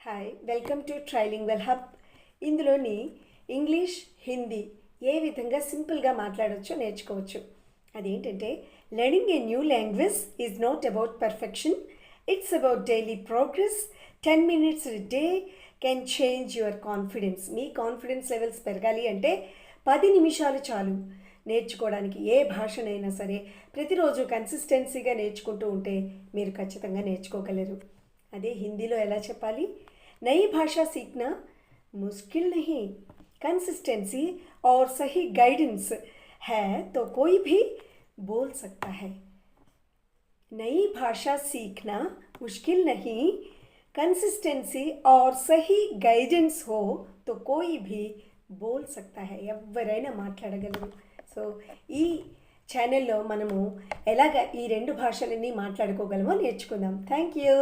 Hi welcome to trilingual hub. ఇందులోని English Hindi ఏ విధంగా సింపుల్గా మాట్లాడవచ్చో నేర్చుకోవచ్చు. అదేంటంటే learning a new language is not about perfection, it's about daily progress. 10 minutes a day can change your confidence. మీ confidence levels పెరగాలి అంటే 10 నిమిషాలు చాలు నేర్చుకోవడానికి. ఏ భాషనైనా సరే ప్రతిరోజు కన్సిస్టెన్సీగా నేర్చుకుంటూ ఉంటే మీరు ఖచ్చితంగా నేర్చుకోగలరు. అదే హిందీలో ఎలా చెప్పాలి? नई भाषा सीखना मुश्किल नहीं, कंसिस्टेंसी और सही गाइडेंस है तो कोई भी बोल सकता है. नई भाषा सीखना मुश्किल नहीं, कंसिस्टेंसी और सही गाइडेंस हो तो कोई भी బోల్ సక్తా హై. ఎవరైనా మాట్లాడగలరు. సో ఈ ఛానల్లో మనము ఎలాగ ఈ రెండు భాషలన్నీ మాట్లాడుకోగలమో నేర్చుకుందాం. Thank you.